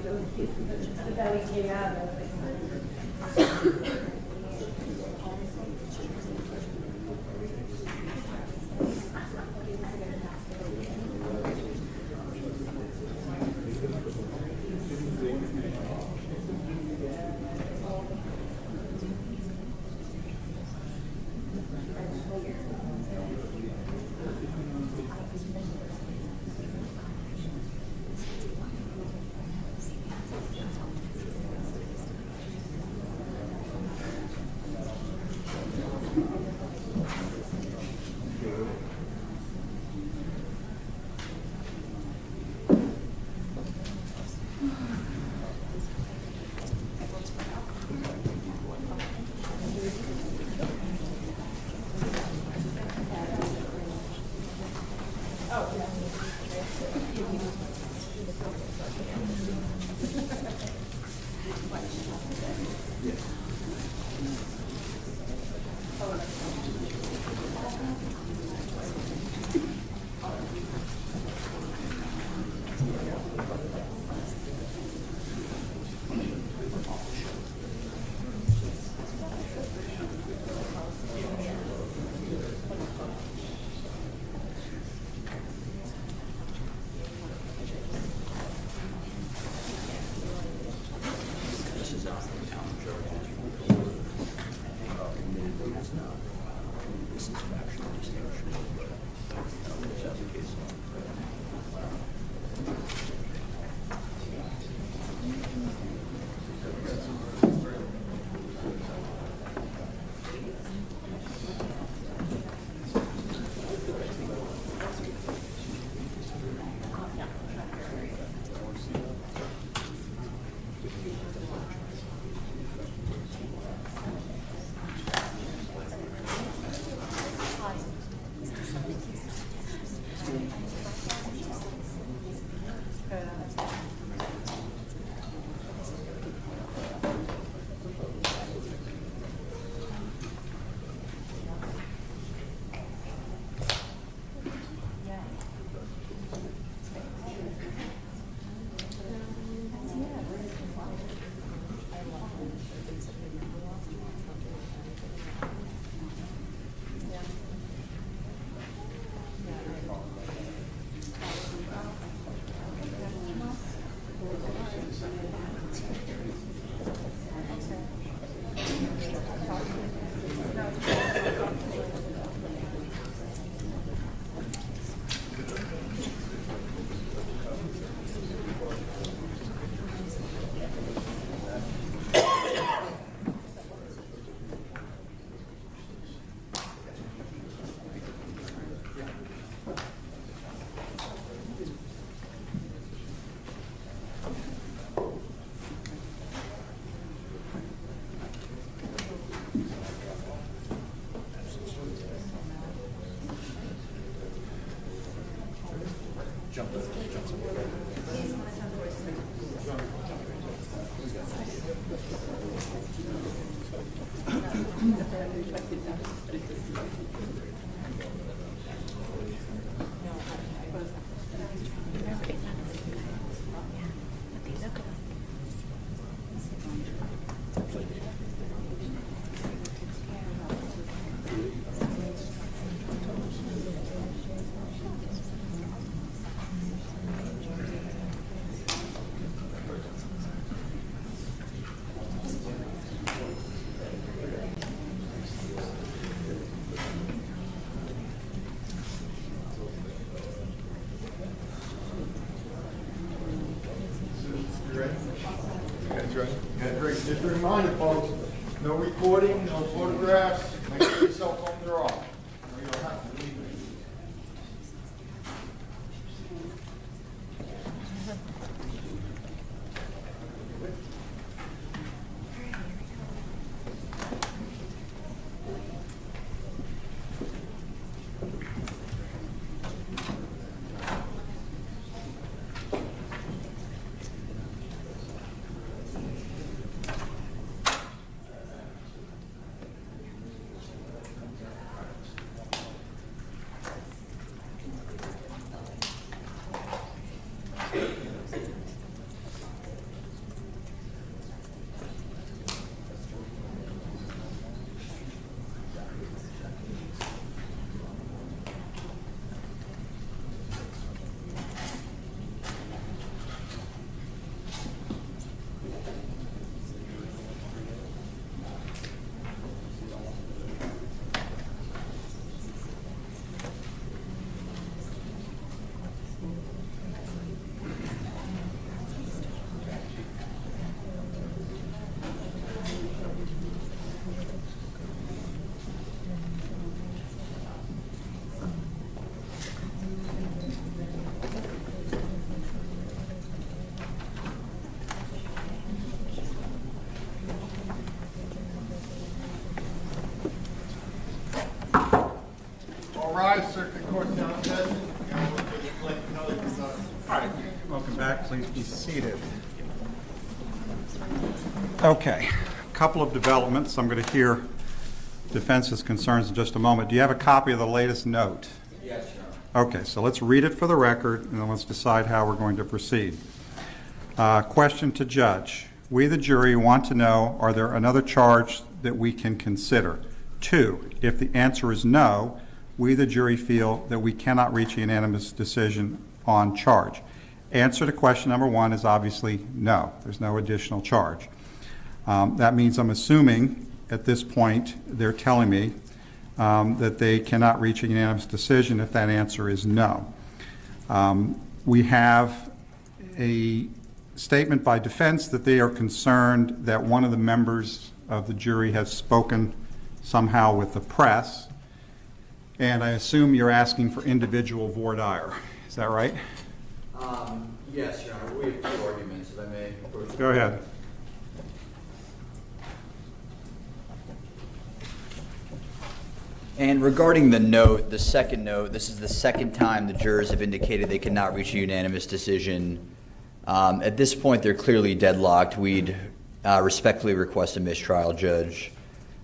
The belly came out of it. Just a reminder, folks, no recording, no photographs. Make sure your cell phones are off. Or you'll have to leave it. seated. Okay, a couple of developments. I'm going to hear defense's concerns in just a moment. Do you have a copy of the latest note? Yes, Your Honor. Okay, so let's read it for the record, and then let's decide how we're going to proceed. Question to judge. We, the jury, want to know, are there another charge that we can consider? 2, if the answer is no, we, the jury, feel that we cannot reach a unanimous decision on charge. Answer to question number 1 is obviously no. There's no additional charge. That means I'm assuming at this point they're telling me that they cannot reach a unanimous decision if that answer is no. We have a statement by defense that they are concerned that one of the members of the jury has spoken somehow with the press, and I assume you're asking for individual voir dire. Is that right? Yes, Your Honor. We have 2 arguments, if I may. Go ahead. And regarding the note, the second note, this is the second time the jurors have indicated they cannot reach a unanimous decision. At this point, they're clearly deadlocked. We'd respectfully request a mistrial, Judge.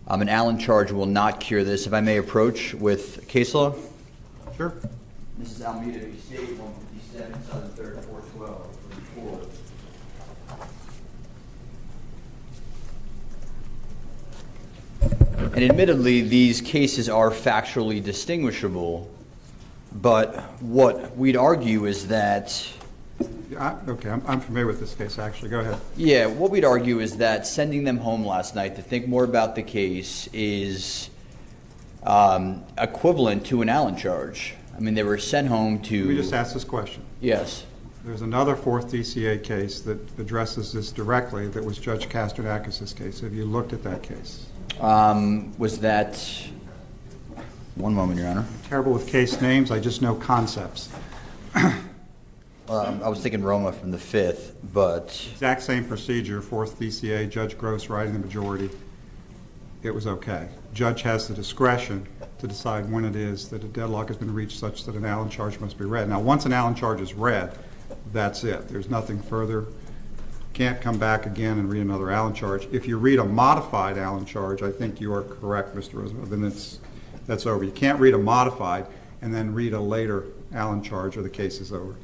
An Allen charge will not cure this. If I may approach with case law? Sure. This is Almeida v. State, 157, Southern 3rd, 412, 34. And admittedly, these cases are factually distinguishable, but what we'd argue is that... Okay, I'm familiar with this case, actually. Go ahead. Yeah, what we'd argue is that sending them home last night to think more about the case is equivalent to an Allen charge. I mean, they were sent home to... Let me just ask this question. Yes. There's another 4th DCA case that addresses this directly that was Judge Kastradakis' case. Have you looked at that case? Was that... One moment, Your Honor. I'm terrible with case names. I just know concepts. I was thinking Roma from the 5th, but... Exact same procedure, 4th DCA, Judge Gross writing the majority. It was okay. Judge has the discretion to decide when it is that a deadlock has been reached such that an Allen charge must be read. Now, once an Allen charge is read, that's it. There's nothing further. Can't come back again and read another Allen charge. If you read a modified Allen charge, I think you are correct, Mr. Roosevelt, then that's over. You can't read a modified and then read a later Allen charge or the case is over.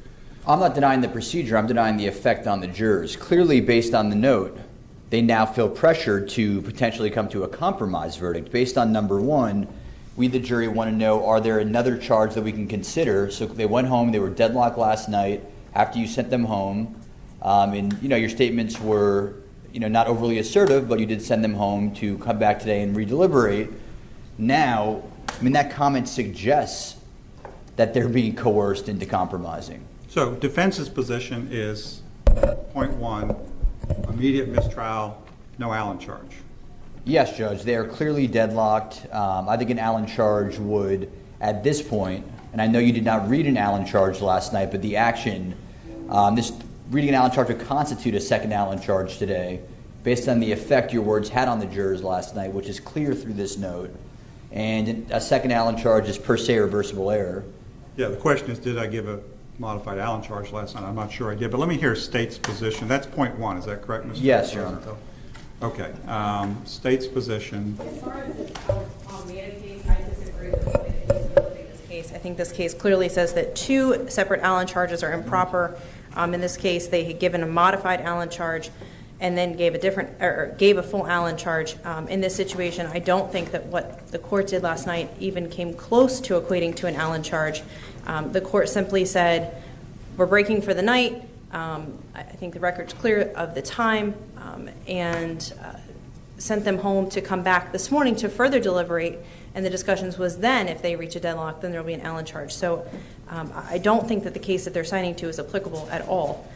I'm not denying the procedure. I'm denying the effect on the jurors. Clearly, based on the note, they now feel pressured to potentially come to a compromise verdict. Based on number 1, we, the jury, want to know, are there another charge that we can consider? So they went home. They were deadlocked last night after you sent them home. And, your statements were, not overly assertive, but you did send them home to come back today and redeliberate. Now, that comment suggests that they're being coerced into compromising. So defense's position is, point 1, immediate mistrial, no Allen charge. Yes, Judge. They are clearly deadlocked. I think an Allen charge would, at this point, and I know you did not read an Allen charge last night, but the action, reading an Allen charge would constitute a second Allen charge today, based on the effect your words had on the jurors last night, which is clear through this note. And a second Allen charge is per se reversible error. Yeah, the question is, did I give a modified Allen charge last night? I'm not sure I did, but let me hear State's position. That's point 1, is that correct, Mr. Yes, Your Honor. Okay, State's position. As far as this Almeida case, I disagree with the way that he's interpreting this case. I think this case clearly says that 2 separate Allen charges are improper. In this case, they had given a modified Allen charge and then gave a full Allen charge. In this situation, I don't think that what the court did last night even came close to equating to an Allen charge. The court simply said, we're breaking for the night. I think the record's clear of the time, and sent them home to come back this morning to further deliberate. And the discussions was then, if they reach a deadlock, then there'll be an Allen charge. So I don't think that the case that they're citing to is applicable at all.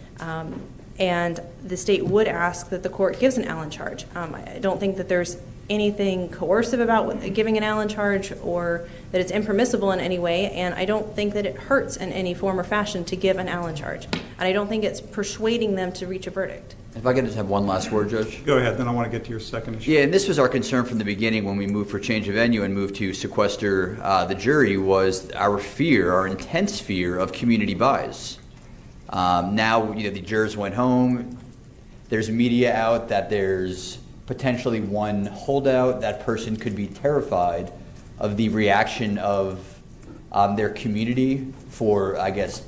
And the state would ask that the court gives an Allen charge. I don't think that there's anything coercive about giving an Allen charge or that it's impermissible in any way, and I don't think that it hurts in any form or fashion to give an Allen charge. And I don't think it's persuading them to reach a verdict. If I could just have one last word, Judge. Go ahead, then I want to get to your second issue. Yeah, and this was our concern from the beginning when we moved for change of venue and moved to sequester the jury, was our intense fear of community bias. Now, the jurors went home. There's media out that there's potentially one holdout. That person could be terrified of the reaction of their community for, I guess,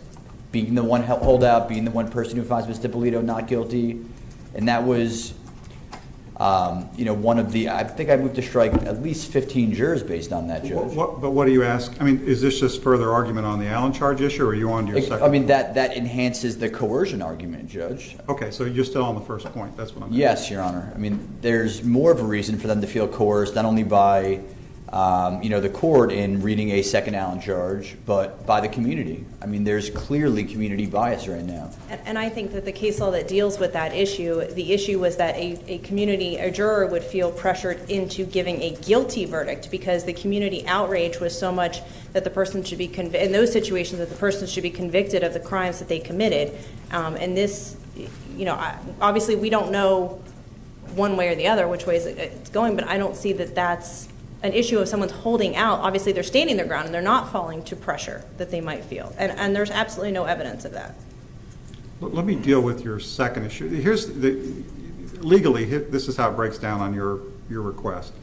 being the one holdout, being the one person who finds Ms. Dippolito not guilty. And that was, one of the, I think I moved to strike at least 15 jurors based on that, Judge. But what do you ask? I mean, is this just further argument on the Allen charge issue, or are you on to your second? I mean, that enhances the coercion argument, Judge. Okay, so you're still on the first point. That's what I'm. Yes, Your Honor. I mean, there's more of a reason for them to feel coerced, not only by, the court in reading a second Allen charge, but by the community. I mean, there's clearly community bias right now. And I think that the case law that deals with that issue, the issue was that a juror would feel pressured into giving a guilty verdict because the community outrage was so much that the person should be in those situations that the person should be convicted of the crimes that they committed. And this, obviously we don't know one way or the other which way it's going, but I don't see that that's an issue of someone's holding out. Obviously they're standing their ground and they're not falling to pressure that they might feel. And there's absolutely no evidence of that. Let me deal with your second issue. Legally, this is how it breaks down on your request.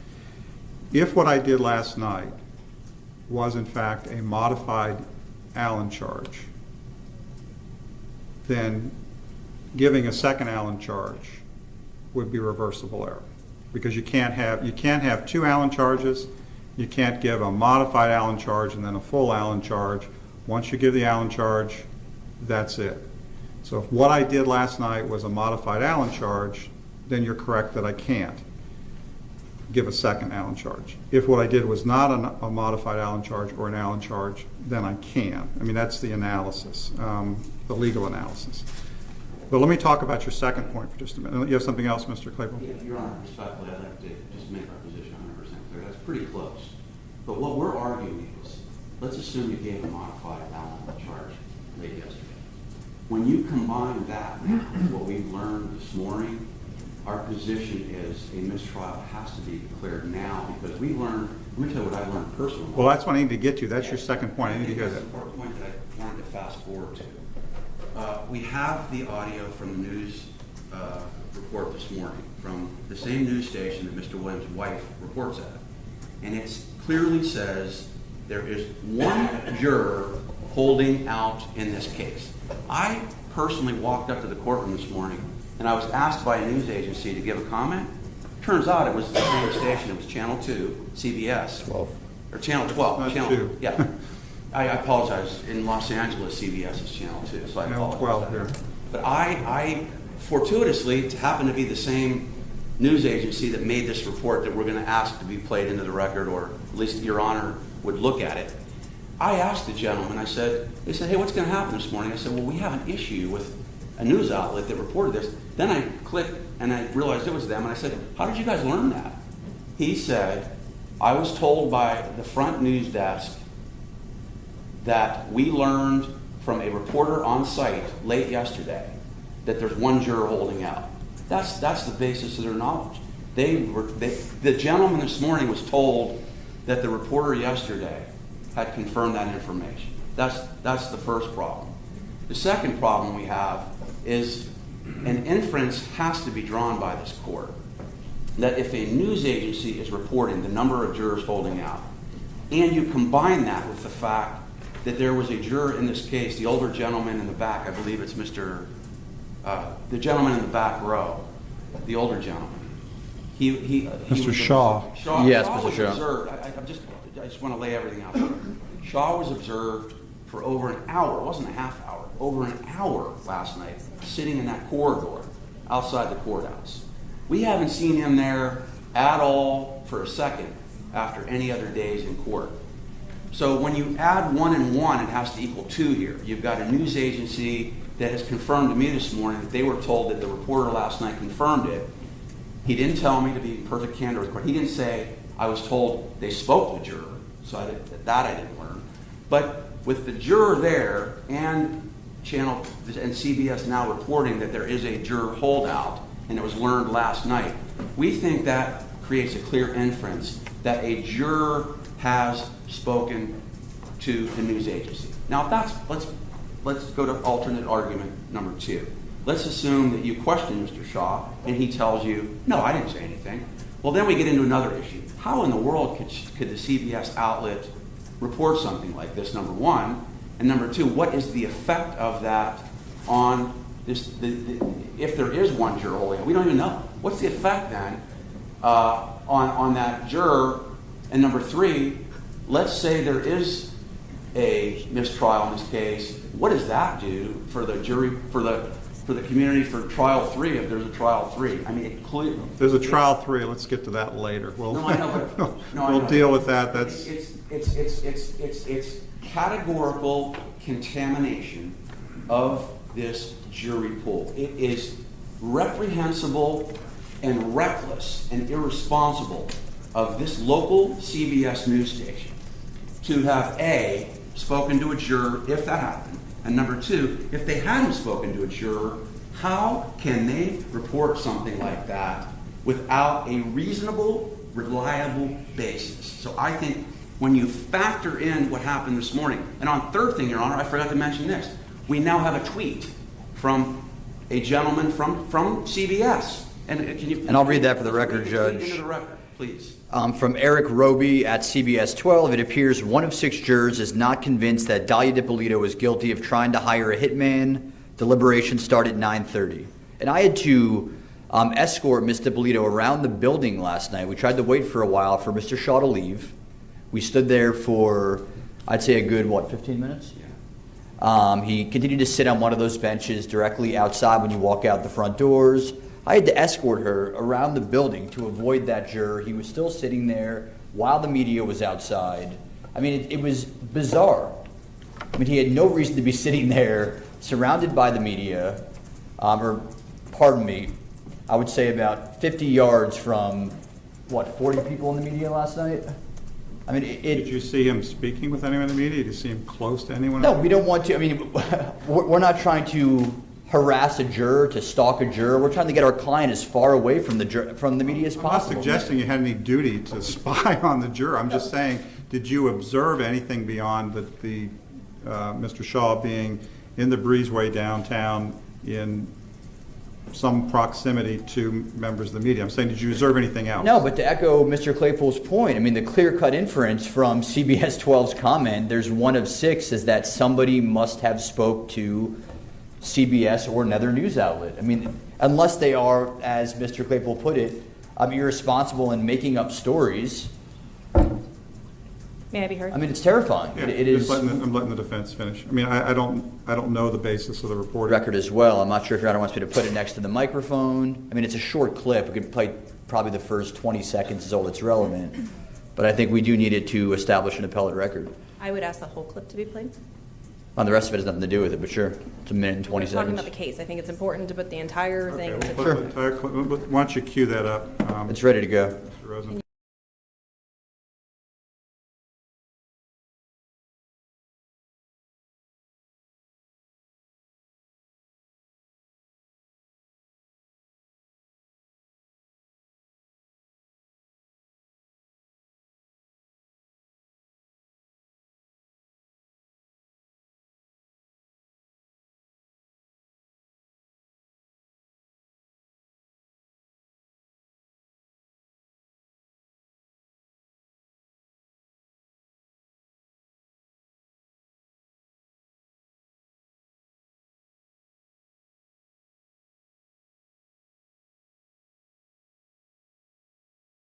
If what I did last night was in fact a modified Allen charge, then giving a second Allen charge would be reversible error. Because you can't have two Allen charges. You can't give a modified Allen charge and then a full Allen charge. Once you give the Allen charge, that's it. So if what I did last night was a modified Allen charge, then you're correct that I can't give a second Allen charge. If what I did was not a modified Allen charge or an Allen charge, then I can. I mean, that's the analysis, the legal analysis. But let me talk about your second point for just a minute. You have something else, Mr. Claypool? Yeah, Your Honor, respectfully, I'd like to just make our position 100% clear. That's pretty close. But what we're arguing is, let's assume you gave a modified Allen charge late yesterday. When you combine that with what we've learned this morning, our position is a mistrial has to be declared now because we learned, let me tell you what I learned personally. Well, that's what I need to get to. That's your second point. I need to hear that. That's the important point that I wanted to fast forward to. We have the audio from the news report this morning from the same news station that Mr. Williams' wife reports at. And it clearly says there is one juror holding out in this case. I personally walked up to the courtroom this morning and I was asked by a news agency to give a comment. Turns out it was the same station. It was Channel 2, CBS. 12. Or Channel 12. Not Channel 2. Yeah. I apologize. In Los Angeles, CBS is Channel 2, so I apologize. 12 here. But I fortuitously, it happened to be the same news agency that made this report that we're going to ask to be played into the record, or at least Your Honor would look at it. I asked the gentleman, they said, hey, what's going to happen this morning? I said, well, we have an issue with a news outlet that reported this. Then I clicked and I realized it was them, and I said, how did you guys learn that? He said, I was told by the front news desk that we learned from a reporter on site late yesterday that there's one juror holding out. That's the basis of their knowledge. The gentleman this morning was told that the reporter yesterday had confirmed that information. That's the first problem. The second problem we have is an inference has to be drawn by this court that if a news agency is reporting the number of jurors holding out, and you combine that with the fact that there was a juror in this case, the older gentleman in the back, I believe it's the gentleman in the back row, the older gentleman. Mr. Shaw. Yes, Shaw Mr. was Shaw. observed. I just want to lay everything out there. Shaw was observed for over an hour, it wasn't a half hour, over an hour last night, sitting in that corridor outside the courthouse. We haven't seen him there at all for a second after any other days in court. So when you add 1 and 1, it has to equal 2 here. You've got a news agency that has confirmed to me this morning that they were told that the reporter last night confirmed it. He didn't tell me, to be in perfect candor with the court. He didn't say, I was told they spoke to the juror. So that I didn't learn. But with the juror there and Channel and CBS now reporting that there is a juror holdout, and it was learned last night, we think that creates a clear inference that a juror has spoken to the news agency. Now, if that's, let's go to alternate argument number 2. Let's assume that you question Mr. Shaw and he tells you, no, I didn't say anything. Well, then we get into another issue. How in the world could the CBS outlet report something like this, number 1? And number 2, what is the effect of that on this, if there is one juror holding it? We don't even know. What's the effect then on that juror? And number 3, let's say there is a mistrial in this case. What does that do for the jury, for the community, for trial 3, if there's a trial 3? I mean, If there's a trial 3, let's get to that later. No, I know, but We'll deal with that. That's it's categorical contamination of this jury pool. It is reprehensible and reckless and irresponsible of this local CBS news station to have A, spoken to a juror, if that happened, and number 2, if they hadn't spoken to a juror, how can they report something like that without a reasonable, reliable basis? So I think when you factor in what happened this morning, and on third thing, Your Honor, I forgot to mention this. We now have a tweet from a gentleman from CBS. And I'll read that for the record, Judge. Into the record, please. From Eric Roby at CBS 12, it appears 1 of 6 jurors is not convinced that Dalia Dippolito was guilty of trying to hire a hitman. Deliberations start at 9:30. And I had to escort Ms. Dippolito around the building last night. We tried to wait for a while for Mr. Shaw to leave. We stood there for, I'd say, a good, 15 minutes? Yeah. He continued to sit on one of those benches directly outside when you walk out the front doors. I had to escort her around the building to avoid that juror. He was still sitting there while the media was outside. I mean, it was bizarre. I mean, he had no reason to be sitting there surrounded by the media, or, pardon me, I would say about 50 yards from, 40 people in the media last night? I mean, Did you see him speaking with anyone in the media? Did you see him close to anyone? No, we don't want to. I mean, we're not trying to harass a juror, to stalk a juror. We're trying to get our client as far away from the media as possible. I'm not suggesting you had any duty to spy on the juror. I'm just saying, did you observe anything beyond the Mr. Shaw being in the breezeway downtown in some proximity to members of the media? I'm saying, did you observe anything else? No, but to echo Mr. Claypool's point, I mean, the clear-cut inference from CBS 12's comment, there's 1 of 6, is that somebody must have spoke to CBS or another news outlet. I mean, unless they are, as Mr. Claypool put it, irresponsible in making up stories. May I be heard? I mean, it's terrifying. Yeah, it is. I'm letting the defense finish. I mean, I don't know the basis of the reporting. Record as well. I'm not sure if Your Honor wants me to put it next to the microphone. I mean, it's a short clip. We could play probably the first 20 seconds is all that's relevant. But I think we do need it to establish an appellate record. I would ask the whole clip to be played. The rest of it has nothing to do with it, but sure. It's 1 minute and 20 We're talking seconds. about the case. I think it's important to put the entire thing. Okay, to we'll put the entire clip. Why don't you cue that up? It's ready to go. Mr. Rosen.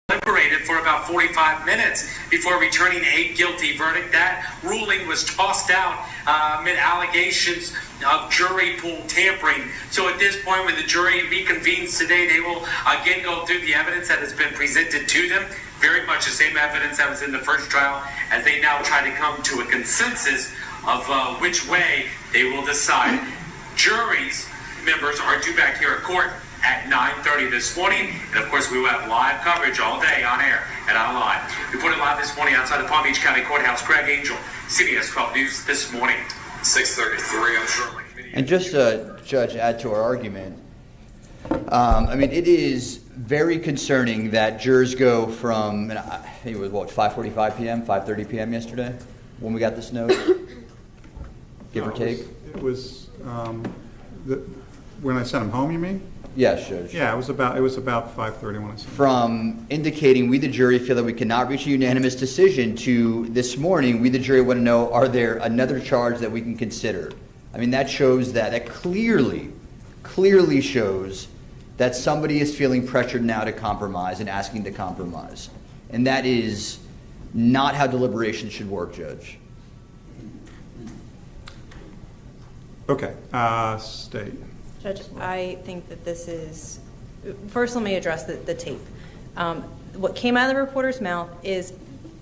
Deliberated for about 45 minutes before returning a guilty verdict. That ruling was tossed out amid allegations of jury pool tampering. So at this point, when the jury reconvenes today, they will again go through the evidence that has been presented to them. Very much the same evidence that was in the first trial, as they now try to come to a consensus of which way they will decide. Juries members are due back here at court at 9:30 this morning, and of course we will have live coverage all day on air and online. Reporting live this morning outside the Palm Beach County Courthouse, Craig Angel, CBS 12 News this morning. 6:33, I'm sure. And just to, Judge, add to our argument, I mean, it is very concerning that jurors go from, and I think it was, 5:45 p.m., 5:30 p.m. yesterday when we got this note, give or take? was, when I sent them home, you mean? Yes, Judge. Yeah, it was about 5:30 when I sent them. From indicating we, the jury, feel that we cannot reach a unanimous decision to this morning, we, the jury, want to know, are there another charge that we can consider? I mean, that shows that clearly shows that somebody is feeling pressured now to compromise and asking to compromise. And that is not how deliberation should work, Judge. Okay, State. Judge, I think that this is, first let me address the tape. What came out of the reporter's mouth is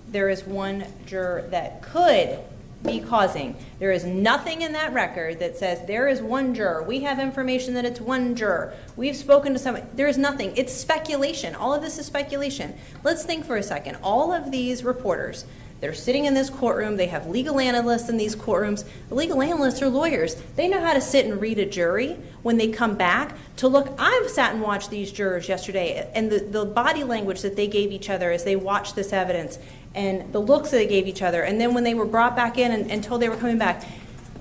there is one juror that could be causing. There is nothing in that record that says there is one juror. We have information that it's one juror. We've spoken to someone. There is nothing. It's speculation. All of this is speculation. Let's think for a second. All of these reporters, they're sitting in this courtroom. They have legal analysts in these courtrooms. The legal analysts are lawyers. They know how to sit and read a jury when they come back to look. I've sat and watched these jurors yesterday, and the body language that they gave each other as they watched this evidence, and the looks that they gave each other, and then when they were brought back in and told they were coming back,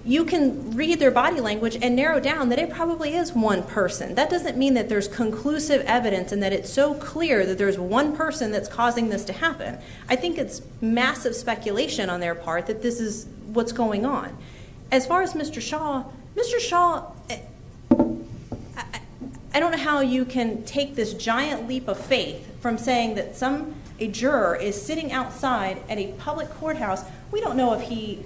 you can read their body language and narrow down that it probably is one person. That doesn't mean that there's conclusive evidence and that it's so clear that there's one person that's causing this to happen. I think it's massive speculation on their part that this is what's going on. As far as Mr. Shaw, I don't know how you can take this giant leap of faith from saying that a juror is sitting outside at a public courthouse. We don't know if he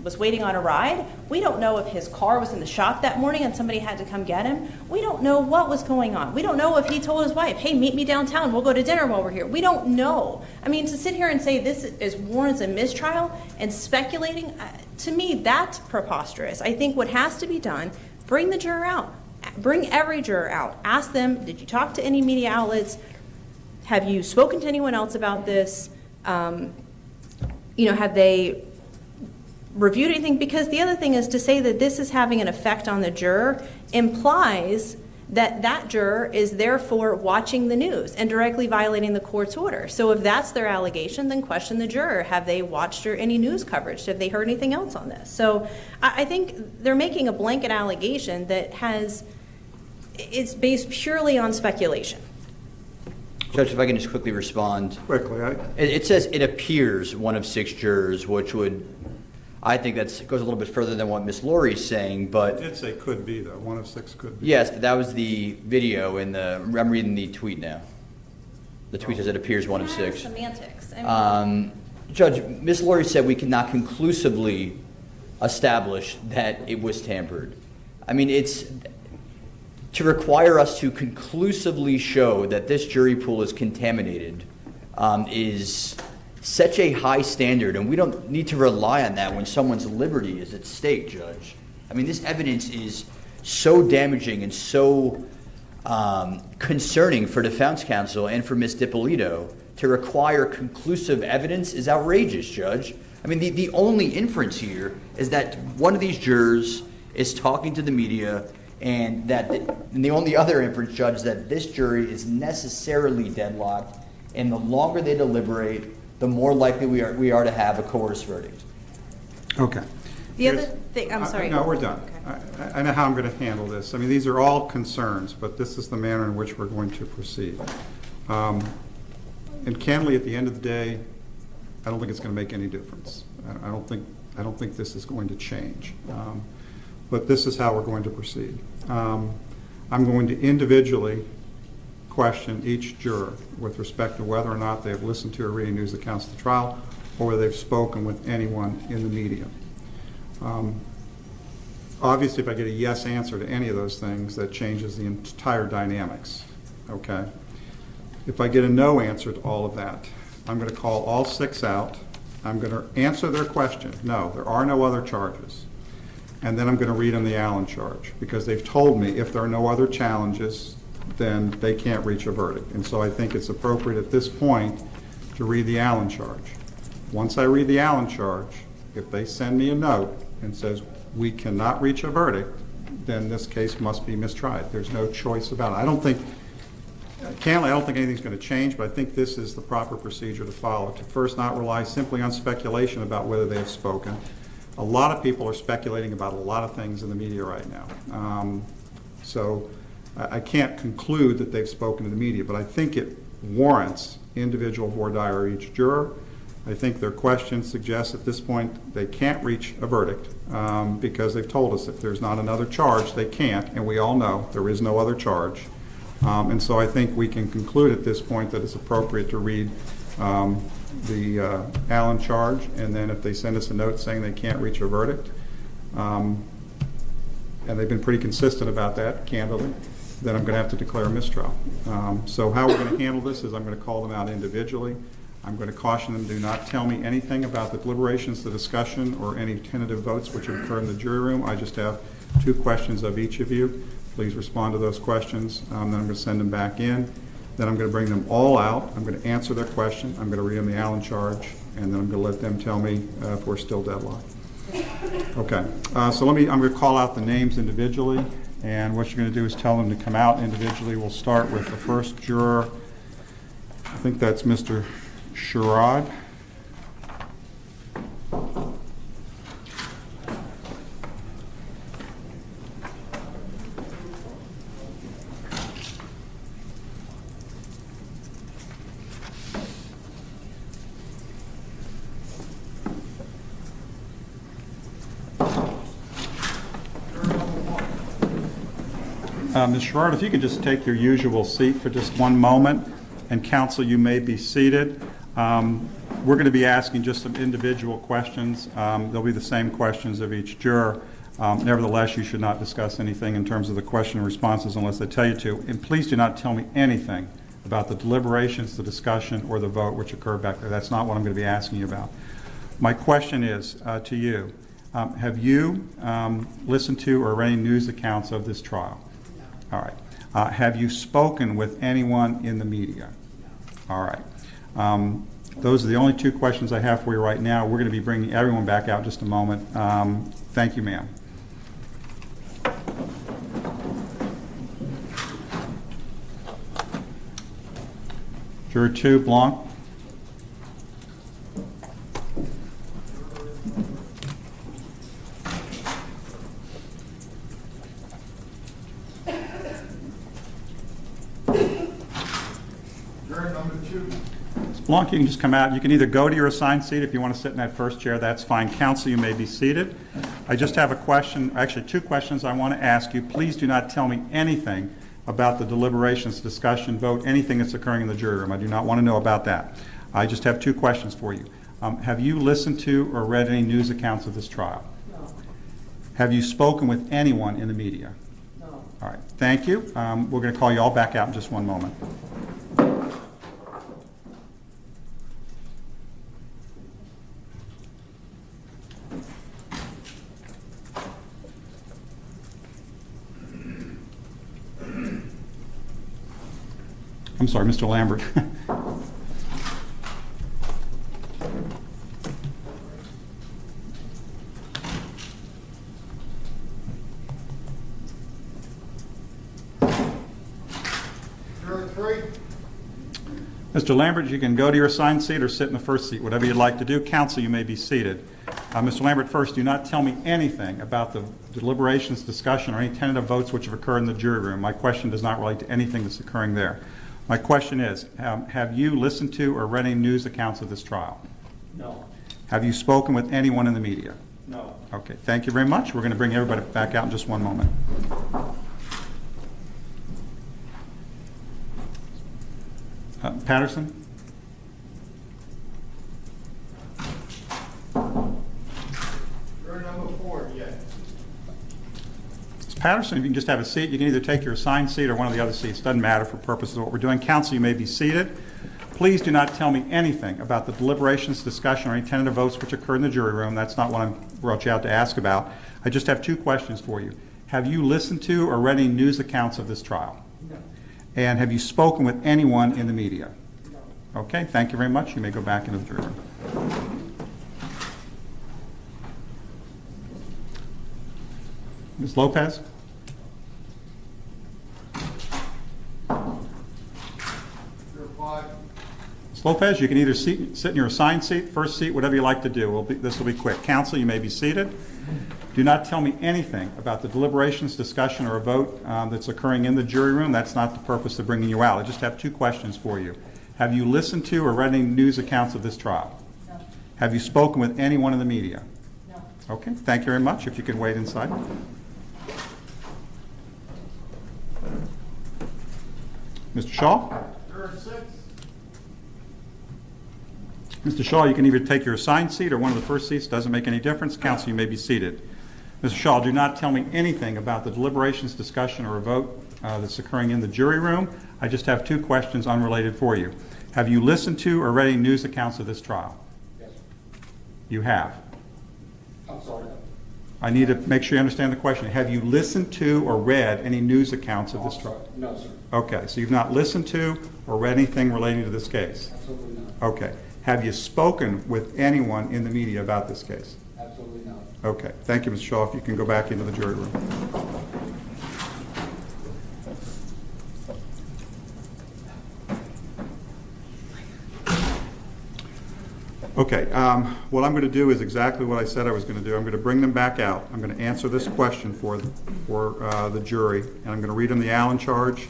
was waiting on a ride. We don't know if his car was in the shop that morning and somebody had to come get him. We don't know what was going on. We don't know if he told his wife, hey, meet me downtown, we'll go to dinner while we're here. We don't know. I mean, to sit here and say this is warrants a mistrial and speculating, to me, that's preposterous. I think what has to be done, bring the juror out. Bring every juror out. Ask them, did you talk to any media outlets? Have you spoken to anyone else about this? Have they reviewed anything? Because the other thing is to say that this is having an effect on the juror implies that that juror is therefore watching the news and directly violating the court's order. So if that's their allegation, then question the juror. Have they watched any news coverage? Have they heard anything else on this? So I think they're making a blanket allegation that it's based purely on speculation. Judge, if I can just quickly respond. Quickly. It says it appears one of 6 jurors, which would, I think that goes a little bit further than what Ms. Laurie's saying, but... It did say could be, though. One of 6 could be. Yes, but that was the video, and I'm reading the tweet now. The tweet says it appears one of 6. Semantics. Judge, Ms. Laurie said we cannot conclusively establish that it was tampered. I mean, it's... To require us to conclusively show that this jury pool is contaminated is such a high standard, and we don't need to rely on that when someone's liberty is at stake, Judge. I mean, this evidence is so damaging and so concerning for defense counsel and for Ms. Dippolito. To require conclusive evidence is outrageous, Judge. I mean, the only inference here is that one of these jurors is talking to the media, and the only other inference, Judge, that this jury is necessarily deadlocked, and the longer they deliberate, the more likely we are to have a coerced verdict. Okay. The other thing, I'm sorry. No, we're done. Okay. I know how I'm going to handle this. I mean, these are all concerns, but this is the manner in which we're going to proceed. And candidly, at the end of the day, I don't think it's going to make any difference. I don't think this is going to change. But this is how we're going to proceed. I'm going to individually question each juror with respect to whether or not they've listened to or read news accounts of the trial, or whether they've spoken with anyone in the media. Obviously, if I get a yes answer to any of those things, that changes the entire dynamics, okay? If I get a no answer to all of that, I'm going to call all 6 out. I'm going to answer their question. No, there are no other charges. And then I'm going to read them the Allen charge, because they've told me if there are no other challenges, then they can't reach a verdict. And so I think it's appropriate at this point to read the Allen charge. Once I read the Allen charge, if they send me a note and says we cannot reach a verdict, then this case must be mistried. There's no choice about it. Candidly, I don't think anything's going to change, but I think this is the proper procedure to follow. To first not rely simply on speculation about whether they have spoken, A lot of people are speculating about a lot of things in the media right now. So I can't conclude that they've spoken to the media, but I think it warrants individual voir dire each juror. I think their questions suggest at this point they can't reach a verdict because they've told us if there's not another charge, they can't, and we all know there is no other charge. And so I think we can conclude at this point that it's appropriate to read the Allen charge, and then if they send us a note saying they can't reach a verdict, and they've been pretty consistent about that, candidly, then I'm going to have to declare a mistrial. So how we're going to handle this is I'm going to call them out individually. I'm going to caution them, do not tell me anything about the deliberations, the discussion, or any tentative votes which occur in the jury room. I just have 2 questions of each of you. Please respond to those questions. Then I'm going to send them back in. Then I'm going to bring them all out. I'm going to answer their question. I'm going to read them the Allen charge, and then I'm going to let them tell me if we're still deadlocked. Okay. So I'm going to call out the names individually, and what you're going to do is tell them to come out individually. We'll start with the first juror. I think that's Mr. Sherrod. Ms. Sherrod, if you could just take your usual seat for just one moment, and counsel, you may be seated. We're going to be asking just some individual questions. They'll be the same questions of each juror. Nevertheless, you should not discuss anything in terms of the question and responses unless they tell you to. And please do not tell me anything about the deliberations, the discussion, or the vote which occurred back there. That's not what I'm going to be asking you about. My question is to you. Have you listened to or read any news accounts of this trial? All right. Have you spoken with anyone in the media? All right. Those are the only 2 questions I have for you right now. We're going to be bringing everyone back out in just a moment. Thank you, ma'am. Juror 2, Blanc. Blanc, you can just come out. You can either go to your assigned seat if you want to sit in that first chair. That's fine. Counsel, you may be seated. I just have a question, actually 2 questions I want to ask you. Please do not tell me anything about the deliberations, discussion, vote, anything that's occurring in the jury room. I do not want to know about that. I just have 2 questions for you. Have you listened to or read any news accounts of this trial? No. Have you spoken with anyone in the media? No. All right. Thank you. We're going to call you all back out in just one moment. I'm sorry, Mr. Lambert. Juror 3. Mr. Lambert, you can go to your assigned seat or sit in the first seat, whatever you'd like to do. Counsel, you may be seated. Mr. Lambert, first, do not tell me anything about the deliberations, discussion, or any tentative votes which have occurred in the jury room. My question does not relate to anything that's occurring there. My question is, have you listened to or read any news accounts of this trial? No. Have you spoken with anyone in the media? No. Okay, thank you very much. We're going to bring everybody back out in just one moment. Patterson? Juror number 4, yes. Ms. Patterson, if you can just have a seat, you can either take your assigned seat or one of the other seats. Doesn't matter for purposes of what we're doing. Counsel, you may be seated. Please do not tell me anything about the deliberations, discussion, or any tentative votes which occurred in the jury room. That's not what I brought you out to ask about. I just have 2 questions for you. Have you listened to or read any news accounts of this trial? No. And have you spoken with anyone in the media? No. Okay, thank you very much. You may go back into the jury room. Ms. Lopez? Juror 5. Ms. Lopez, you can either sit in your assigned seat, first seat, whatever you like to do. This will be quick. Counsel, you may be seated. Do not tell me anything about the deliberations, discussion, or a vote that's occurring in the jury room. That's not the purpose of bringing you out. I just have two questions for you. Have you listened to or read any news accounts of this trial? No. Have you spoken with anyone in the media? No. Okay, thank you very much. If you could wait inside. Mr. Shaw? Juror 6. Mr. Shaw, you can either take your assigned seat or one of the first seats. Doesn't make any difference. Counsel, you may be seated. Mr. Shaw, do not tell me anything about the deliberations, discussion, or a vote that's occurring in the jury room. I just have two questions unrelated for you. Have you listened to or read any news accounts of this trial? Yes. You have. I'm sorry. I need to make sure you understand the question. Have you listened to or read any news accounts of this trial? No, sir. Okay, so you've not listened to or read anything relating to this case? Absolutely not. Okay. Have you spoken with anyone in the media about this case? Absolutely not. Okay. Thank you, Mr. Shaw. If you can go back into the jury room. Okay. What I'm going to do is exactly what I said I was going to do. I'm going to bring them back out. I'm going to answer this question for the jury, and I'm going to read them the Allen charge.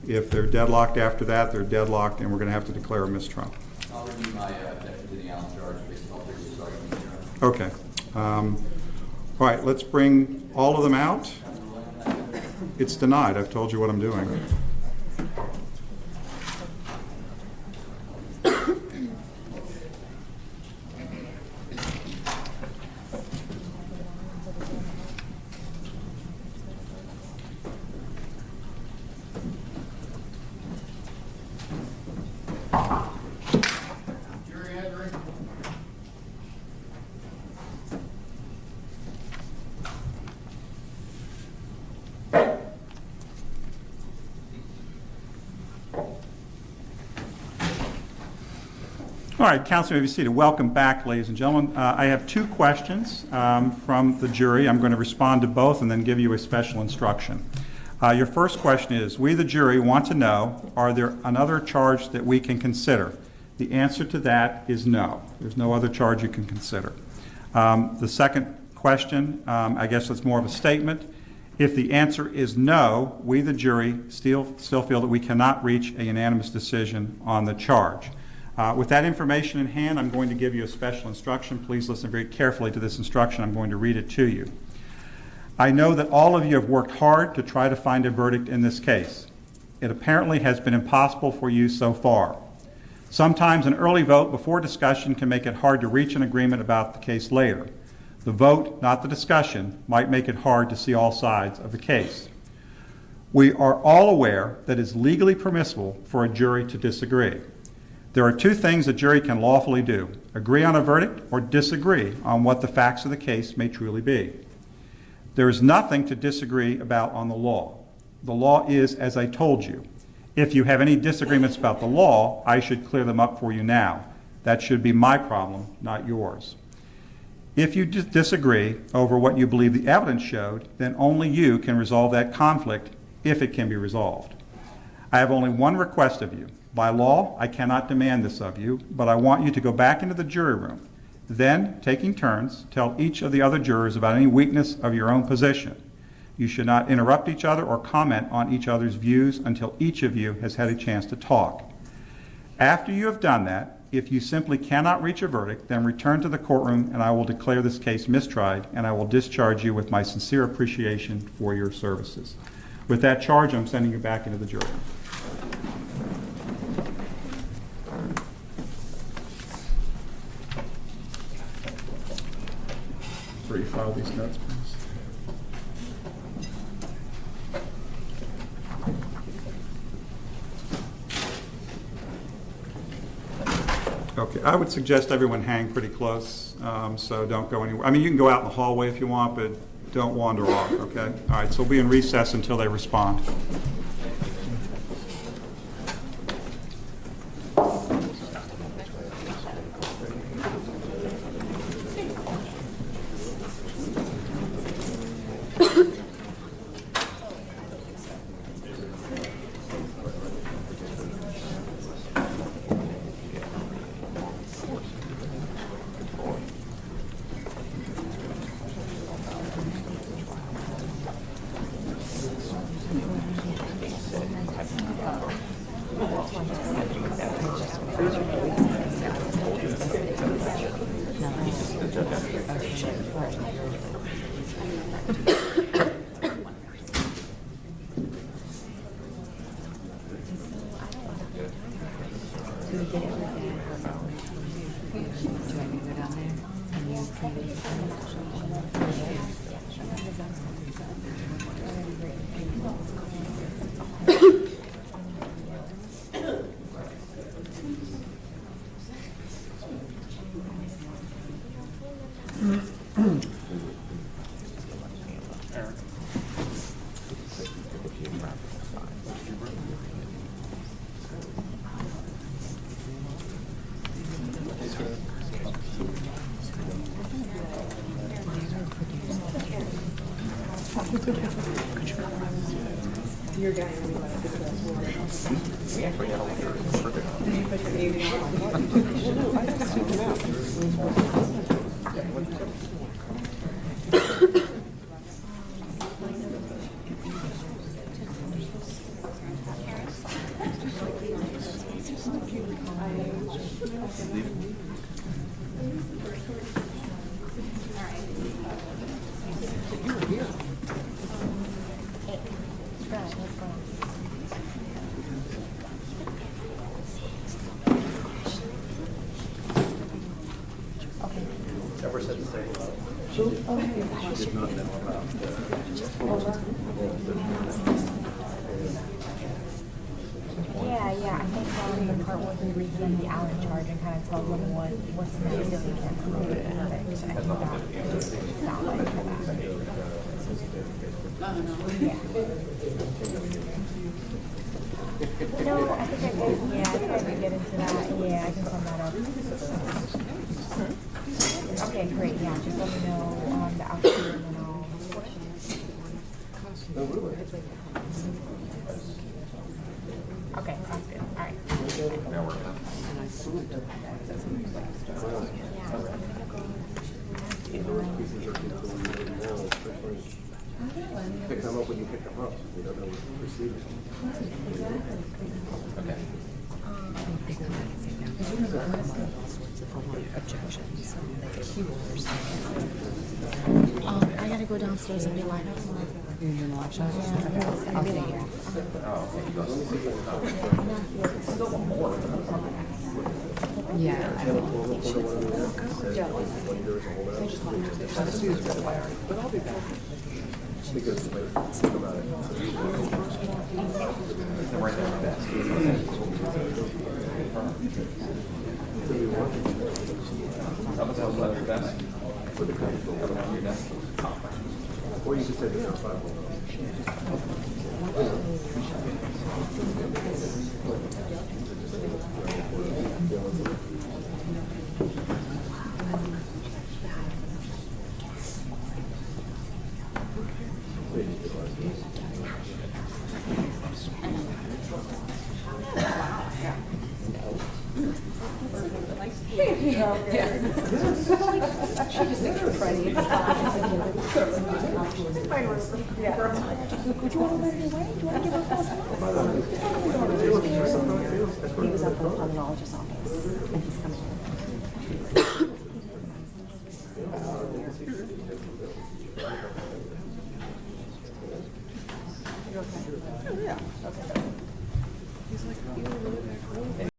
If they're deadlocked after that, they're deadlocked, and we're going to have to declare a mistrial. I'll renew my objection to the Allen charge based on all previous arguments, Your Honor. Okay. All right, let's bring all of them out. It's denied. I've told you what I'm doing. Jury entering. All right, counsel may be seated. Welcome back, ladies and gentlemen. I have two questions from the jury. I'm going to respond to both and then give you a special instruction. Your first question is, we the jury want to know, are there another charge that we can consider? The answer to that is no. There's no other charge you can consider. The second question, I guess it's more of a statement. If the answer is no, we the jury still feel that we cannot reach a unanimous decision on the charge. With that information in hand, I'm going to give you a special instruction. Please listen very carefully to this instruction. I'm going to read it to you. I know that all of you have worked hard to try to find a verdict in this case. It apparently has been impossible for you so far. Sometimes an early vote before discussion can make it hard to reach an agreement about the case later. The vote, not the discussion, might make it hard to see all sides of the case. We are all aware that it is legally permissible for a jury to disagree. There are two things a jury can lawfully do: agree on a verdict or disagree on what the facts of the case may truly be. There is nothing to disagree about on the law. The law is as I told you. If you have any disagreements about the law, I should clear them up for you now. That should be my problem, not yours. If you disagree over what you believe the evidence showed, then only you can resolve that conflict if it can be resolved. I have only one request of you. By law, I cannot demand this of you, but I want you to go back into the jury room. Then, taking turns, tell each of the other jurors about any weakness of your own position. You should not interrupt each other or comment on each other's views until each of you has had a chance to talk. After you have done that, if you simply cannot reach a verdict, then return to the courtroom and I will declare this case mistried and I will discharge you with my sincere appreciation for your services. With that charge, I'm sending you back into the jury room. Where you file these notes, please. Okay, I would suggest everyone hang pretty close, so don't go anywhere. I mean, you can go out in the hallway if you want, but don't wander off, okay? All right, so we'll be in recess until they respond. Yeah, I think the part where we read them the Allen charge and kind of tell them what's the next if we can't prove it. I think that sound like for that. Yeah. No, I think I can get into that. Yeah, I can sum that up. Okay, great. Yeah, just let me know the outcome and then I'll. Okay, sounds good. All right. Pick them up when you pick them up. We don't know what to receive. Okay. Objections. I gotta go downstairs and do line up. You're doing the live shot? Yeah, I'll stay here. Yeah, I will. But I'll be back. Because think about it. Right now, that's or you could say this is 5. He was at the pulmonologist's office and he's coming. Yeah. Okay. He's like, you were really